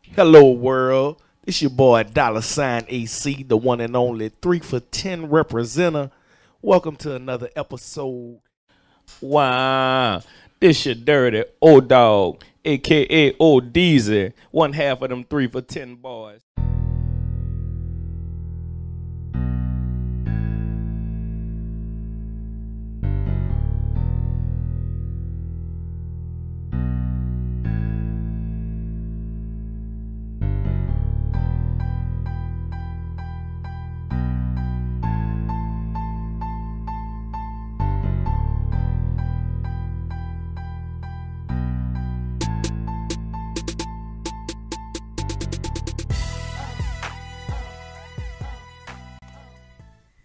Hello world, it's your boy $ AC, the one and only 3 for 10 representer. Welcome to another episode. Wow, this your dirty O-Dog, aka O-Deezy, one half of them 3 for 10 boys.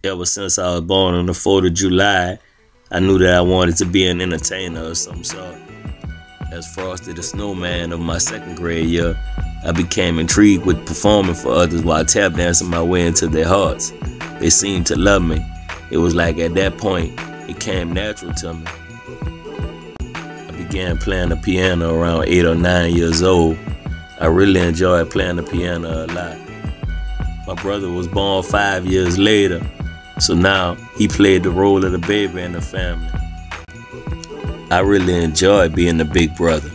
Ever since I was born on the 4th of July, I knew that I wanted to be an entertainer of some sort. As Frosty the Snowman of my 2nd grade year, I became intrigued with performing for others while tap dancing my way into their hearts. They seemed to love me. It was like at that point, it came natural to me. I began playing the piano around 8 or 9 years old. I really enjoyed playing the piano a lot. My brother was born 5 years later, so now he played the role of the baby in the family. I really enjoyed being the big brother.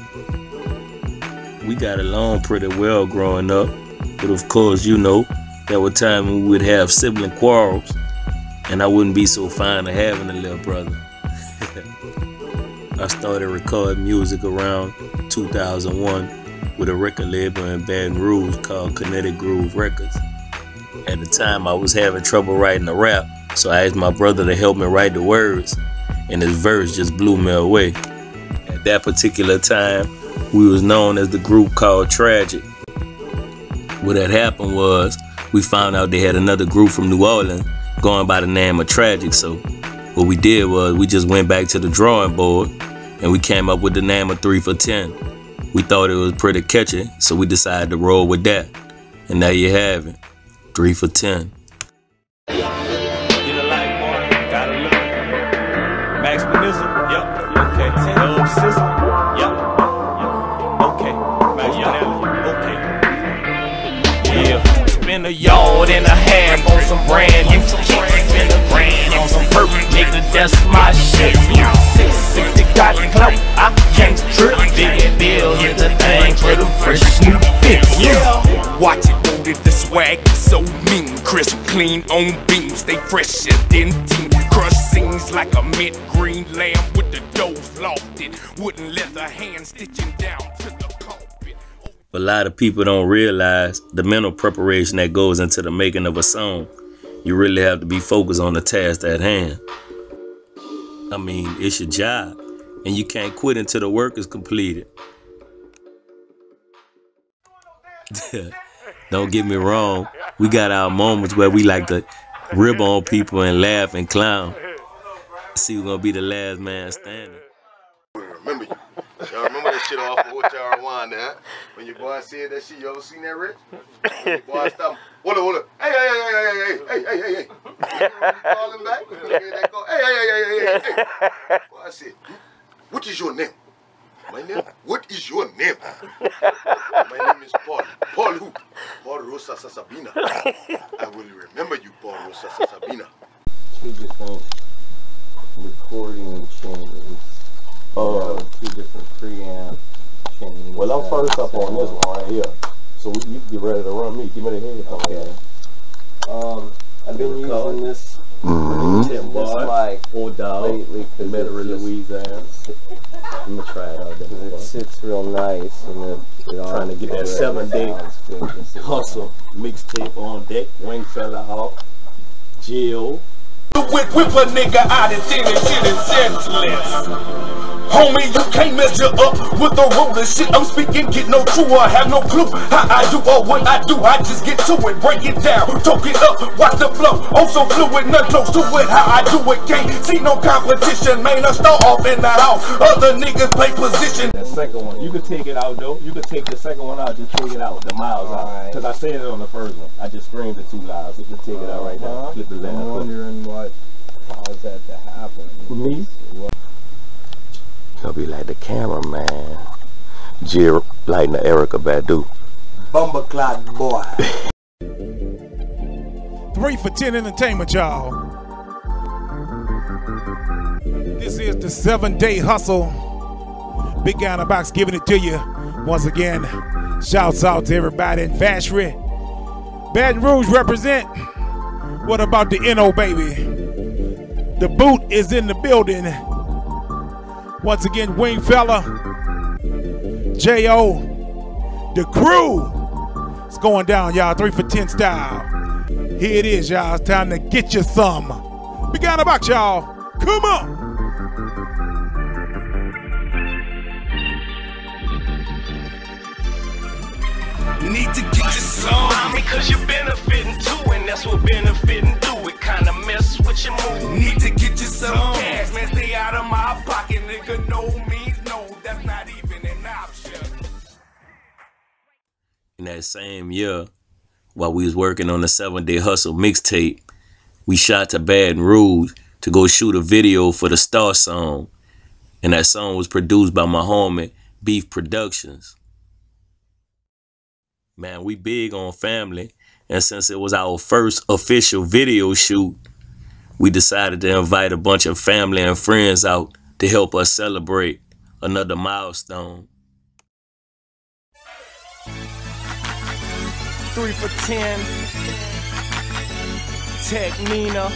We got along pretty well growing up, but of course, you know, there were times when we would have sibling quarrels, and I wouldn't be so fond of having a little brother. I started recording music around 2001 with a record label in Baton Rouge called Kinetic Groove Records. At the time, I was having trouble writing a rap, so I asked my brother to help me write the words, and his verse just blew me away. At that particular time, we was known as the group called Tragikk. What had happened was, we found out they had another group from New Orleans going by the name of Tragikk, so what we did was we just went back to the drawing board, and we came up with the name of 3 for 10. We thought it was pretty catchy, so we decided to roll with that, and there you have it. 3 for 10. Get a light, boy. Gotta look. Max Manizza. Yep. Okay. Dub Sizzle. Yep. Okay. Max Manizza. Okay. Yeah. Spend a yard and a half on some brand new kicks. Spend a grand on some perfect nigga. That's my shit. 660 got clout. I can't trip. Big bill is the thing for the fresh new fits. Yeah. Watch it. The swag is so mean, crisp, clean on beams, stay fresher than teen. Crush scenes like a mint green lamb with the dough lofted, wooden leather hand stitching down to the carpet. A lot of people don't realize the mental preparation that goes into the making of a song. You really have to be focused on the task at hand. I mean, it's your job, and you can't quit until the work is completed. Don't get me wrong, we got our moments where we like to rib on people and laugh and clown. See who's gonna be the last man standing. Remember you. Y'all remember that shit off of Hotel Rwanda, huh? When your boy said that shit, you ever seen that, Rich? When your boy stopped, hold up. Hey. Call him back. Hey. Boy, I said, what is your name? My name? What is your name? My name is Paul. Paul who? Paul Rosa Sabina. I will remember you, Paul Rosa Sabina. 2 different recording channels. 2 different preamp channels. Well, I'm first up on this one right here. So you get ready to run me. Give me the head. Okay. I've been using this mic lately because Louisiana. I'm gonna try it out there. It sits real nice, and Trying to get that 7-day hustle mixtape on deck. Wing fella off. Jill. Whip a nigga out and shit is senseless. Homie, you can't measure up with the roller shit. I'm speaking, get no true, I have no clue how I do or what I do. I just get to it, break it down, talk it up, watch the flow. I'm so fluid, not close to it, how I do it. Can't see no competition, man. I start off and not off. Other niggas play position. That second one, you could take it out though. You could take the second one out, just take it out, the miles out. Because I said it on the first one. I just screamed it too loud, so just take it out right now. Flip the last. I'm wondering what caused that to happen. Me? He'll be like the cameraman. Jill lighting the Erica Badu. Bumbleclad boy. 3 for 10 entertainment, y'all. This is the 7-day hustle. Big guy in the box giving it to you. Once again, shouts out to everybody in FAH. Baton Rouge represent. What about the NO, baby? The boot is in the building. Once again, Wing Fella, J.O., the crew. It's going down, y'all. 3 for 10 style. Here it is, y'all. It's time to get you some. Big guy in the box, y'all. Come on. You need to get you some because you're benefiting too, and that's what benefiting do. It kinda mess with your mood. Need to get you some cash, man. Stay out of my pocket, nigga. No means no. That's not even an option. In that same year, while we was working on the 7-Day Hustle mixtape, we shot to Baton Rouge to go shoot a video for the Star song. And that song was produced by my homie, Beef Productions. Man, we big on family. And since it was our first official video shoot, we decided to invite a bunch of family and friends out to help us celebrate another milestone. 3 for 10. Tech Nina.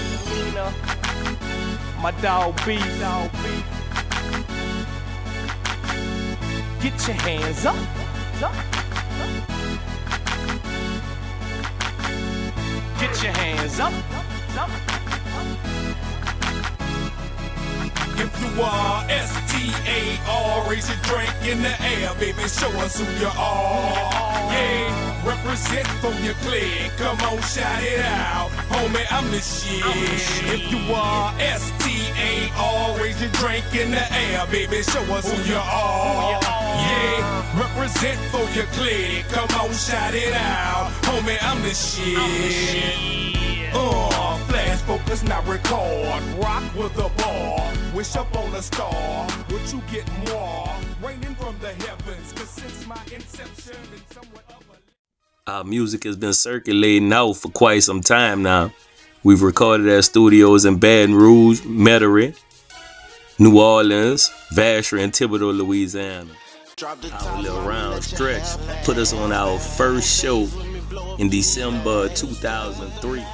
My dog B. Get your hands up. Get your hands up. If you are STAR, raise your drink in the air, baby, show us who you are. Yeah, represent for your clique, come on, shout it out. Homie, I'm the shit. If you are STAR, raise your drink in the air, baby, show us who you are. Yeah, represent for your clique, come on, shout it out. Homie, I'm the shit. Flash focus, not record. Rock with the ball. Wish up on a star. Would you get more? Raining from the heavens. Cause since my inception in somewhere other. Our music has been circulating out for quite some time now. We've recorded at studios in Baton Rouge, Metairie, New Orleans, Vacherie, and Thibodaux, Louisiana. Our little round stretch put us on our first show in December 2003.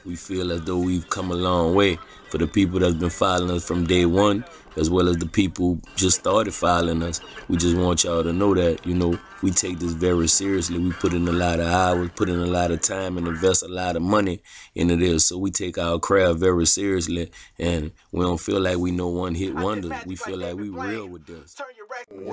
We feel as though we've come a long way for the people that's been following us from day one, as well as the people who just started following us. We just want y'all to know that, you know, we take this very seriously. We put in a lot of hours, put in a lot of time, and invest a lot of money into this. So we take our craft very seriously, and we don't feel like we no one-hit wonders. We feel like we real with this.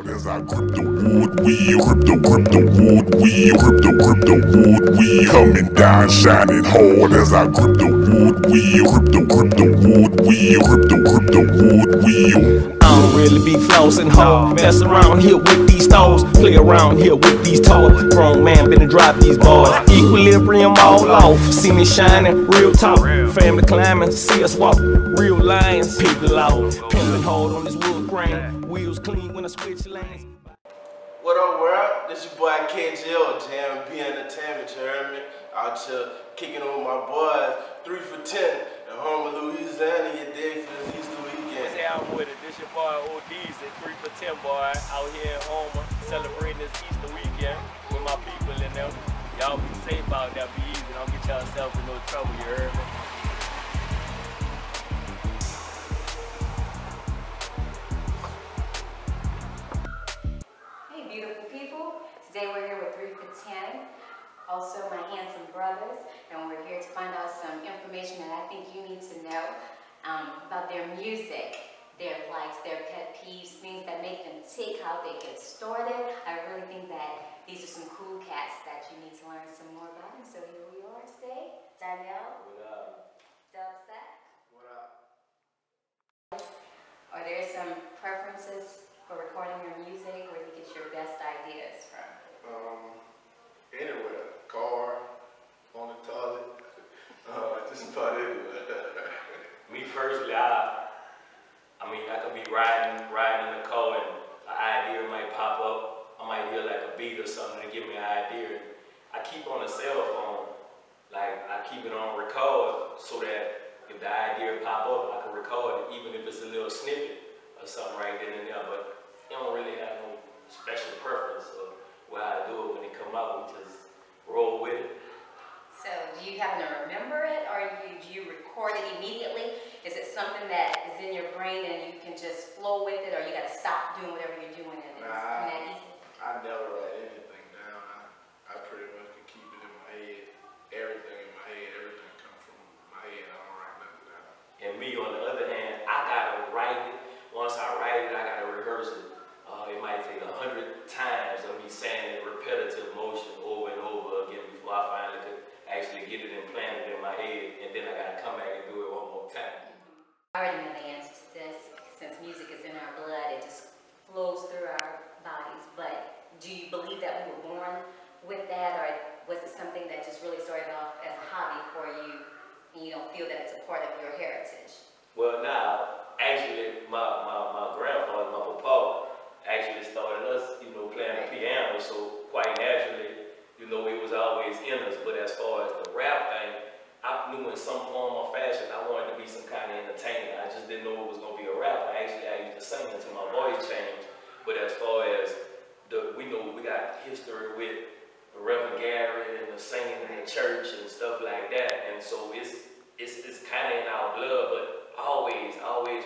As I grip the wood wheel, grip the wood wheel, grip the wood wheel, coming down shining hard as I grip the wood wheel, grip the wood wheel, grip the wood wheel. I don't really be flossing, ho. Mess around here with these toes, play around here with these toes. Grown man been to drop these boys. Equilibrium all off, see me shining, real talk. Family climbing, see us walk. Real lions, people out, pimping hard on this wood grain. Wheels clean when I switch lanes. What up, world? This your boy KGL, Jam B Entertainment, you heard me? Out here kicking it with my boys, 3 for 10, in Homer, Louisiana, your day for this Easter weekend. What's happening with it? This your boy O-Deezy, 3 for 10 boy, out here in Homer, celebrating this Easter weekend with my people in there. Y'all be safe out there, be easy, don't get yourself in no trouble, you heard me? know about their music, their likes, their pet peeves, things that make them tick, how they get started. I really think that these are some cool cats that you need to learn some more about. And so here we are today. Danielle. What up? Dub Sack. What up? Are there some preferences for recording your music? Where do you get your best ideas from? Anywhere. Car, on the toilet, just about anywhere. Me personally, I mean, I could be riding in the car and an idea might pop up. I might hear like a beat or something to give me an idea. I keep on a cell phone, like I keep it on record so that if the idea pop up, I can record it, even if it's a little snippet or something right then and there. But it don't really have no special preference of where I do it when it come out. We just roll with it. So do you happen to remember it, or do you record it immediately? Is it something that is in your brain and you can just flow with it, or you got to stop doing whatever you're doing and it's that easy? I never write anything down. I pretty much can keep it in my head. Everything in my head, everything comes from my head. I don't write nothing down. And me, on the other hand, I gotta write it. Once I write it, I gotta rehearse it. It might take 100 times of me saying it repetitive motion over and over again before I finally could actually get it implanted in my head, and then I gotta come back and do it one more time. I already know the answer to this. Since music is in our blood, it just flows through our bodies. But do you believe that we were born with that, or was it something that just really started off as a hobby for you, and you don't feel that it's a part of your heritage? Well, now, actually, my grandfather, my papa, actually started us, playing the piano, so quite naturally, it was always in us. But as far as the rap thing, I knew in some form or fashion I wanted to be some kind of entertainer. I just didn't know it was going to be a rapper. Actually, I used to sing until my voice changed. But as far as we got history with the Reverend Gary and the singing in the church and stuff like that, and so it's kind of in our blood. But I always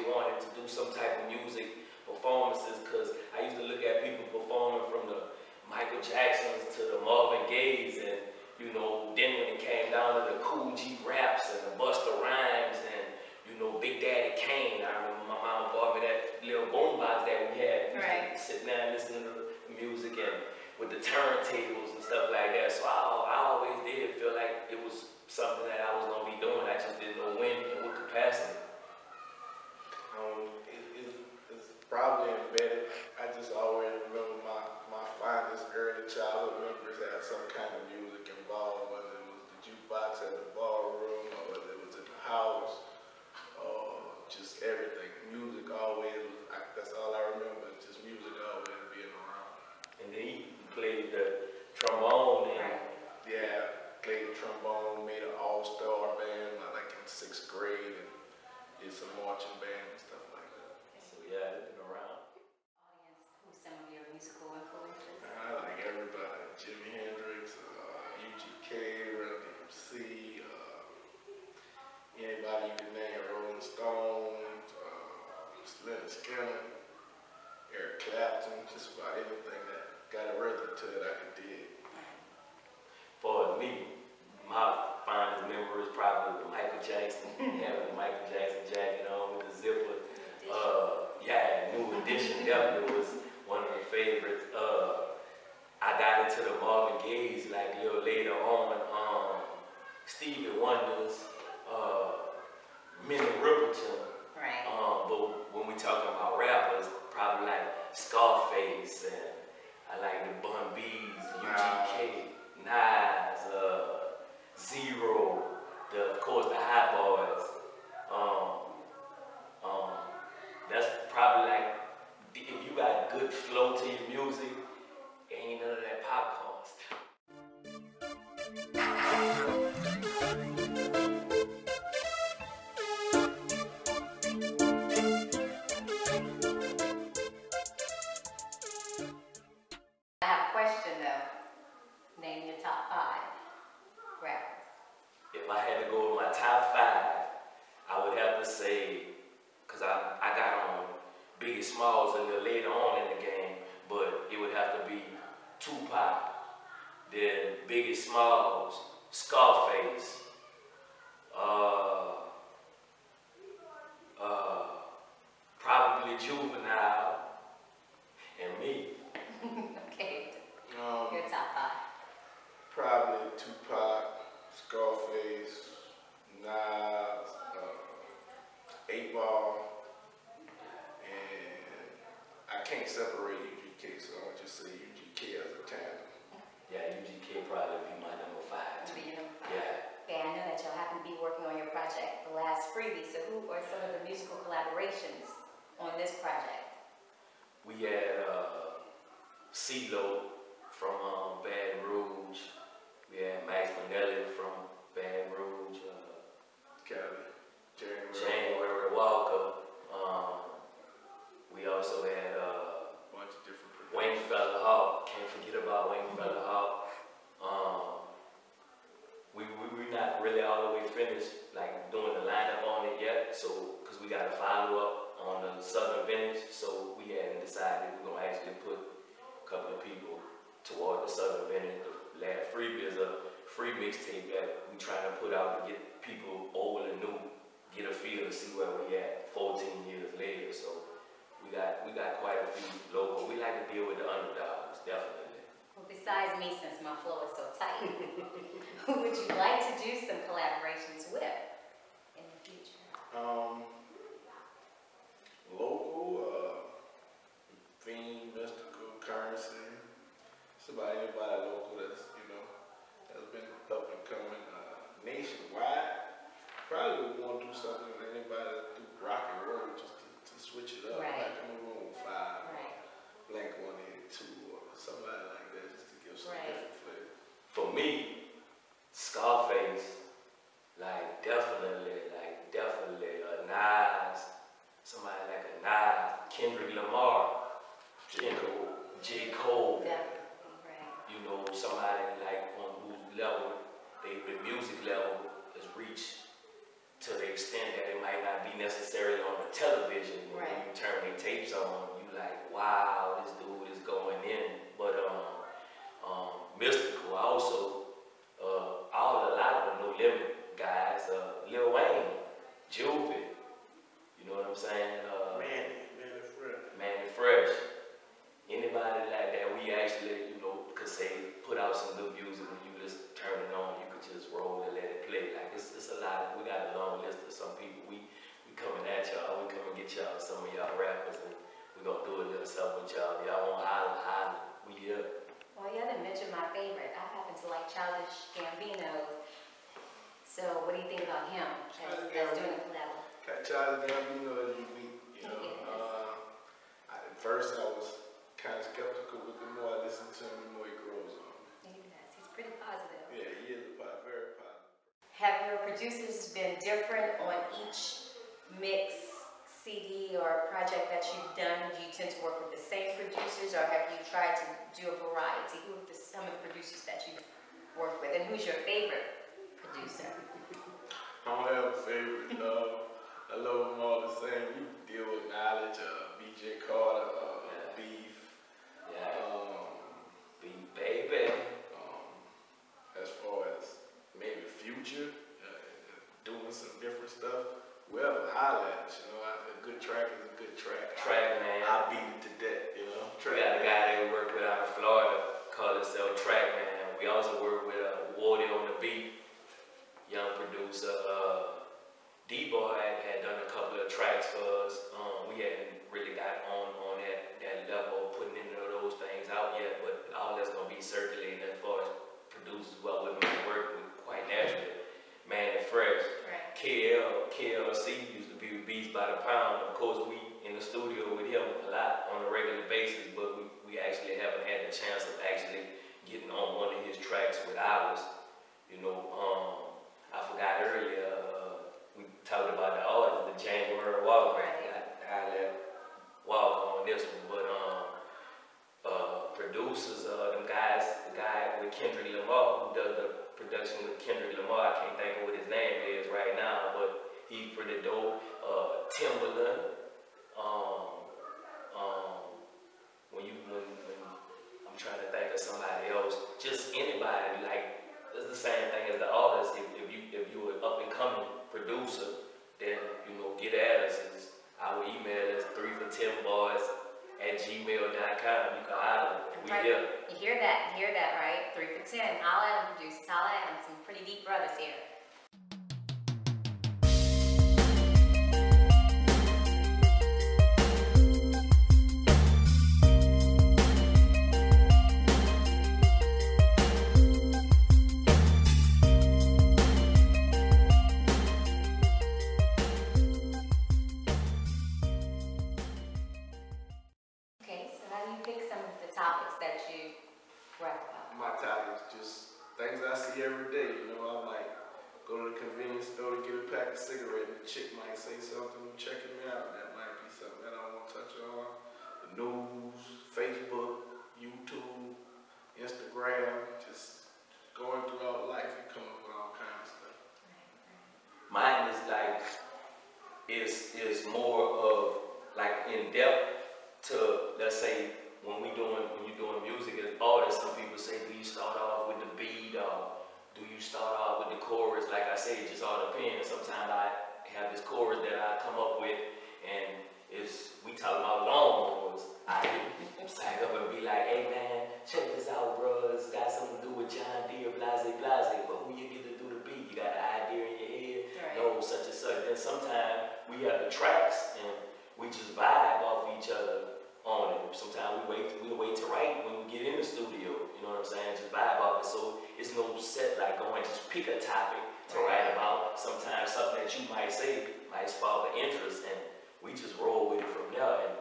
wanted to do some type of music performances, because I used to look at people performing from the Michael Jacksons to the Marvin Gayes, and then when it came down to the Cool G raps and the Busta Rhymes and Big Daddy Kane, I remember my mom bought me that little boombox that we had. Right. Sit down listening to music and with the turntables and stuff like that. So I always did feel like it was something that I was gonna be doing. I just didn't know when and what capacity. It's probably embedded. I just always remember my finest early childhood memories had some kind of music involved, whether it was the jukebox at the ballroom or whether it was in the house, or just everything. Music always was, that's all I remember, just music always being around. And then he played the trombone and played the trombone, made an all-star band like in 6th grade, and did some marching band and stuff like that. So yeah, it's been around. Audience, who's some of your musical influences? I like everybody. Jimi Hendrix, UGK, Run DMC, anybody you can name, Rolling Stones, Leonard Skinner, Eric Clapton, just about anything that got a rhythm to it I could dig. For me, my finest memory is probably with Michael Jackson, having the Michael Jackson jacket on with the zipper. New Edition definitely was one of the favorites. I got into the Marvin Gayes like a little later on. Stevie Wonder's, Minnie Riperton. Right. But when we talking about rappers, probably like Scarface, and I like the Bun B's, UGK, Nas, Zero, of course the Hot Boys. That's probably like, if you got good flow to your music, ain't none of that popcorn stuff. I have a question though. Name your top 5 rappers. If I had to go with my top 5, I would have to say, because I got on Biggie Smalls a little later on in the game, but it would have to be Tupac, then Biggie Smalls, Scarface, Juvenile, and me. Okay. Um, Your top 5. Probably Tupac, Scarface, Nas, 8 Ball, and I can't separate UGK, so I'll just say UGK as a tandem. Yeah, UGK probably be my number 5. Be your number 5. Yeah. Okay, I know that y'all happen to be working on your project, The Last Freebie. So who are some of the musical collaborations on this project? We had CeeLo from Baton Rouge. We had Max Manelli from Baton Rouge. Cali, January Walker. We also had a bunch of different Wayne Fella Hawk. Can't forget about Wayne Fella Hawk. We're not really all the way finished, like doing the lineup on it yet. So, because we got to follow up on the Southern Vintage, so we hadn't decided we're gonna actually put a couple of people toward the Southern Vintage. The Last Freebie is a free mixtape that we trying to put out to get people old and new, get a feel to see where we at 14 years later. So we got quite a few local. We like to deal with the underdogs, definitely. Well, besides me, since my flow is so tight, who would you like to do some collaborations with in the future? Local, Fiend, Mystical, Currency. Anybody local that's, has been up and coming. Nationwide, probably would want to do something with anybody that do rock and roll just to switch it up. Right. Like in the Room 5, Right. Blink-182, or somebody like that, just to give some different flavor. For me, Scarface, definitely a Nas, somebody like a Nas, Kendrick Lamar, J. Cole. Definitely, right. Somebody like on whose level, the music level has reached to the extent that it might not be necessarily on the television. Right. When you turn the tapes on, you like, wow, this dude is going in. But Mystical also, a lot of the No Limit guys, Lil Wayne, Juvie, you know what I'm saying? Manny Fresh. Anybody like that, we actually, could say, put out some good music when you just turn it on, you could just roll and let it play. Like, it's a lot, we got a long list of some people. We coming at y'all, we come and get y'all, some of y'all rappers, and we gonna do a little something with y'all. Y'all want holla, we here. Well, you didn't mention my favorite. I happen to like Childish Gambino. So what do you think about him as doing a collab? Childish Gambino is unique, At first I was kind of skeptical, but the more I listen to him, the more he grows on me. He's pretty positive. Yeah, he is very positive. Have your producers been different on each mix, CD, or project that you've done? Do you tend to work with the same producers, or have you tried to do a variety? Who are some of the producers that you've worked with, and who's your favorite producer? I don't have a favorite. I love them all the same. We deal with Knowledge, BJ Carter, Beef. Beef, baby. As far as maybe Future, doing some different stuff. Well, highlights, a good track is a good track. Track, man. I beat it to death, We got a guy that we work with out of Florida, called himself Track, man. We also work with Wardy on the beat, young producer. D-Boy had done a couple of tracks for us. We hadn't really got on that level of putting any of those things out yet, but all that's gonna be circulating as far as producers who I wouldn't work with quite naturally. Manny Fresh. Right. KLC used to be with Beats by the Pound. Of course, we in the studio with him a lot on a regular basis, but we actually haven't had the chance of actually getting on one of his tracks with ours. I forgot earlier, we talked about the artist, the January Walker. I let Walker on this one, but producers, the guy with Kendrick Lamar, who does the production with Kendrick Lamar, I can't think of what his name is right now, but he's pretty dope. Timberland. When I'm trying to think of somebody else, just anybody, like, it's the same thing as the artist. If you're an up and coming producer, then get at us. Our email is 3for10 3 for 10. Holla at them, producers. Holla at them. Some pretty deep brothers here. Okay, so how do you pick some of the topics that you rap about? My topics, just things I see every day. You know, I might go to the convenience store to get a pack of cigarettes, and the chick might say something checking me out. That might be something that I want to touch on. The news, Facebook, YouTube, Instagram, just going throughout life and coming up with all kinds of stuff. Mine is like, is more of like in depth to, let's say, when you're doing music as artists, some people say, do you start off with the beat or do you start off with the chorus? Like I say, it just all depends. Sometimes I have this chorus that I come up with, and we talk about lawnmowers. I sag up and be like, hey man, check this out, bro. It's got something to do with John Deere, blase, blase. But who you get to do the beat? You got an idea in your head? Right. No, such and such. Then sometimes we have the tracks and we just vibe off each other on it. Sometimes we wait to write when we get in the studio, you know what I'm saying? Just vibe off it. So it's no set like going just pick a topic to write about. Sometimes something that you might say might spark an interest, and we just roll with it from there. And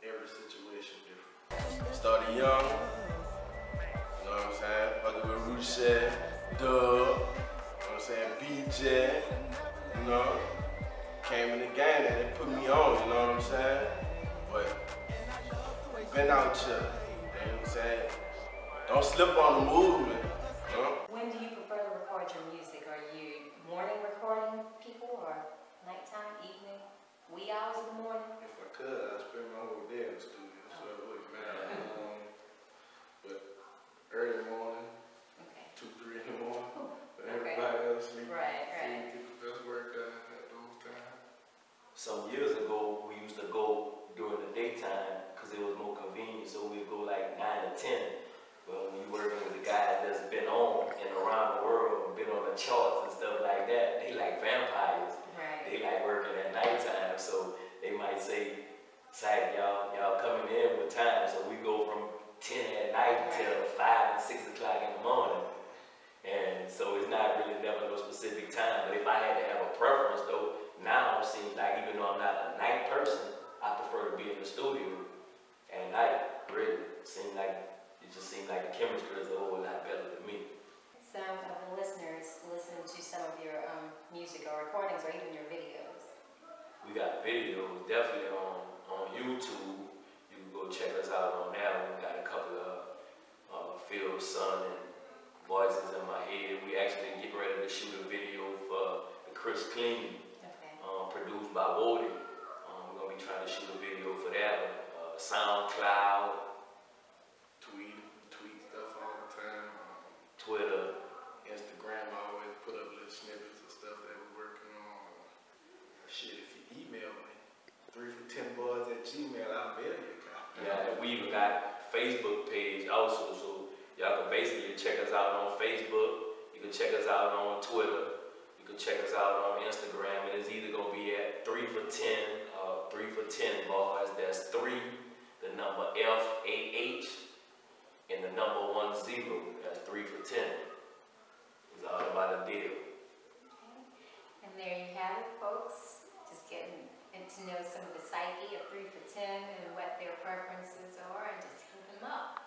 Every situation different. Started young, you know what I'm saying? Fucking with Rudy said, Dub, you know what I'm saying? BJ, you know? Came in the game and they put me on, you know what I'm saying? But been out here, you know what I'm saying? Don't slip on the movement, you know? When do you prefer to record your music? Are you morning recording people or nighttime, evening, wee hours of the morning? If I could, I'd spend my whole day in the studio, so it wouldn't matter. But early morning, Okay. 2, 3 in the morning, when Okay. everybody else sleep, Right. so you get the best work done at those times. some years ago, we used to go during the daytime because it was more convenient, so we'd go like 9 to 10. But when you're working with the guys that's been on and around the world, been on the charts and stuff like that, they like vampires. Right. They like working at nighttime, so they might say, y'all coming in with time, so we go from 10 at night till 5 and 6 o'clock in the morning. And so it's not really never no specific time, but if I had to have a preference though, now it seems like even though I'm not a night person, I prefer to be in the studio at night, really. It just seems like the chemistry is a whole lot better than me. Some of the listeners listen to some of your music or recordings or even your videos. We got videos definitely on YouTube. You can go check us out on that. We got a couple of Phil Son and Voices in My Head. We actually get ready to shoot a video for the Chris Clean, produced by Woody. We're gonna be trying to shoot a video for that. SoundCloud, Tweet stuff all the time. Twitter, Instagram, I always put up little snippets of stuff that we're working on. Shit, if you email me, 3for10boys@gmail, I'll mail you a copy. Yeah, and we even got Facebook page also, so y'all can basically check us out on Facebook. You can check us out on Twitter. You can check us out on Instagram. And it's either gonna be at 3for10, 3for10 boys. That's 3, the number FAH, and the number 10. That's 3for10. It's all about a deal. And there you have it, folks. Just getting to know some of the psyche of 3for10 and what their preferences are, and just hit them up.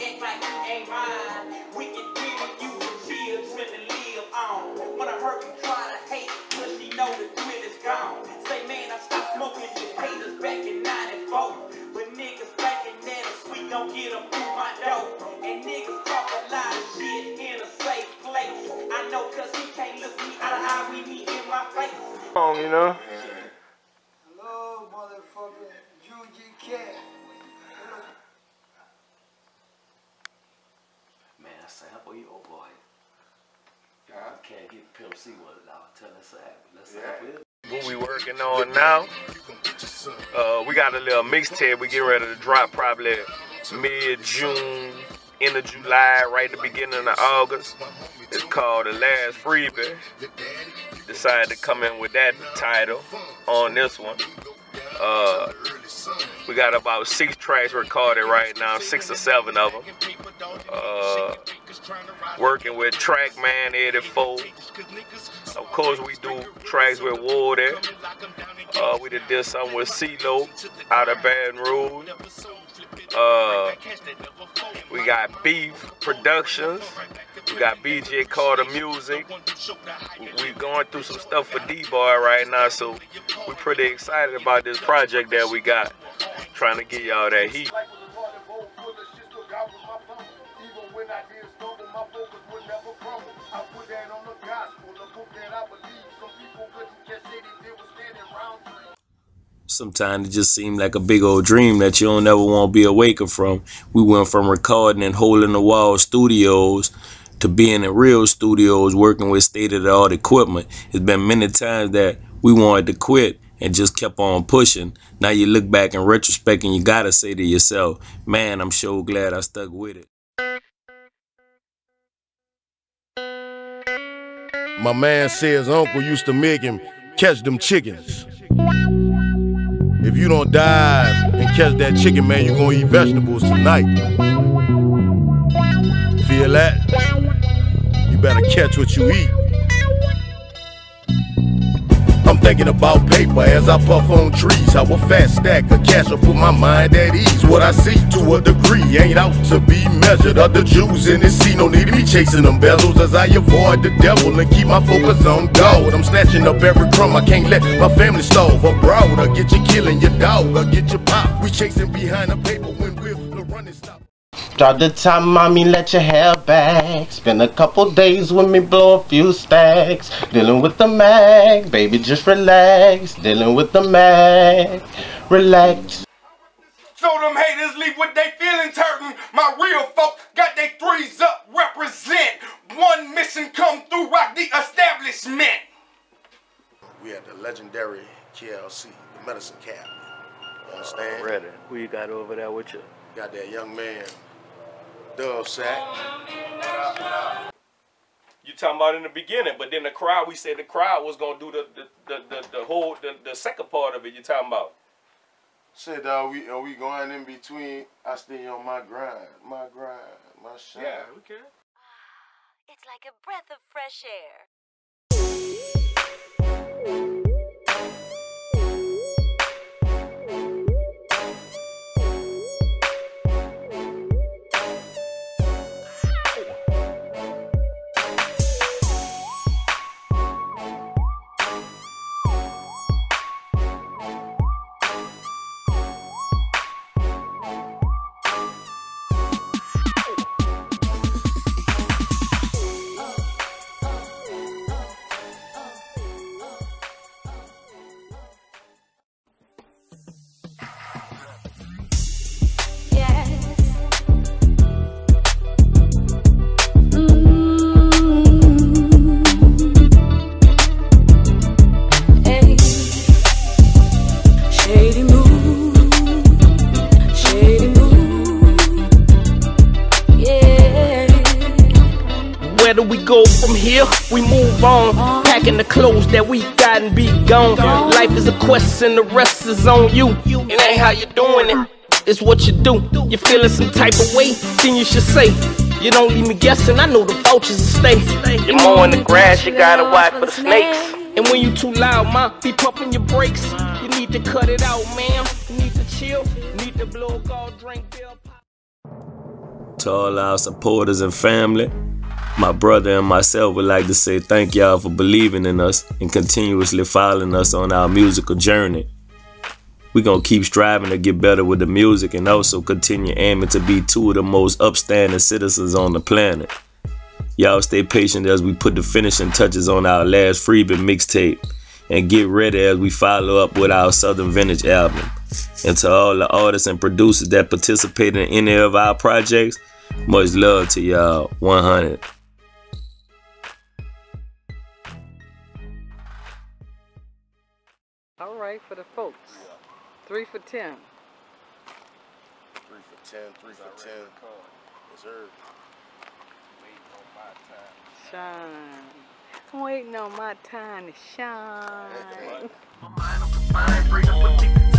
Act like it ain't mine. We can really use the children to live on. When I heard you try to hate, cause she know the thrill is gone. Say man, I stopped smoking with haters back in 94. But niggas thinking that a sweet don't get them through my door. And niggas talk a lot of shit in a safe place. I know cause he can't look me out of eye when he in my face. You know? Hello, motherfucker. Juji Cat. What we working on now? We got a little mixtape we get ready to drop probably mid-June, end of July, right at the beginning of August. It's called The Last Freebie. Decided to come in with that title on this one. We got about 6 tracks recorded right now, 6 or 7 of them. Working with Trackman 84. Of course, we do tracks with Woody. We did something with CeeLo out of Baton Rouge. We got Beef Productions. We got BJ Carter Music. We going through some stuff for D-Boy right now, so we pretty excited about this project that we got. Trying to get y'all that heat. Sometimes it just seemed like a big old dream that you don't ever want to be awakened from. We went from recording in hole-in-the-wall studios to being in real studios working with state-of-the-art equipment. It's been many times that we wanted to quit and just kept on pushing. Now you look back in retrospect and you gotta say to yourself, man, I'm so glad I stuck with it. My man says uncle used to make him catch them chickens. If you don't dive and catch that chicken, man, you gonna eat vegetables tonight. Feel that? You better catch what you eat. I'm thinking about paper as I puff on trees. How a fat stack of cash will put my mind at ease. What I see to a degree ain't out to be measured. Other Jews in this scene don't need to be chasing them bezels as I avoid the devil and keep my focus on God. I'm snatching up every crumb. I can't let my family starve abroad. Or get you killing your dog or get your pop. We chasing behind the paper when we're the running stop. Drop the top, mommy, let your hair back. Spend a couple days with me, blow a few stacks. Dealing with the mag, baby, just relax. Dealing with the mag, relax. So them haters leave with they feelings hurting. My real folk got they 3s up, represent. One mission come through, rock the establishment. We at the legendary KLC, the medicine cabinet. You understand? Ready. Who you got over there with you? Got that young man, Dub Sack. You talking about in the beginning, but then the crowd, we said the crowd was gonna do the second part of it. You talking about? Said are we going in between? I stay on my grind, my shine. Yeah, we can. It's like a breath of fresh air. Where do we go from here? We move on, packing the clothes that we got and be gone. Life is a quest and the rest is on you. It ain't how you doing it, it's what you do. You feeling some type of way, then you should say. You don't leave me guessing, I know the vultures will stay. You're mowing the grass, you gotta watch for the snakes. And when you too loud, ma, be pumping your brakes. You need to cut it out, man. You need to chill, you need to blow a gold drink beer. To all our supporters and family, my brother and myself would like to say thank y'all for believing in us and continuously following us on our musical journey. We're going to keep striving to get better with the music and also continue aiming to be 2 of the most upstanding citizens on the planet. Y'all stay patient as we put the finishing touches on our last Freebie mixtape and get ready as we follow up with our Southern Vintage album. And to all the artists and producers that participate in any of our projects, much love to y'all. 100. All right, for the folks. 3 for 10. 3 for 10, 3 for 10. Yes, sir. Shine. I'm waiting on my time to shine. My mind on the fine, bring up a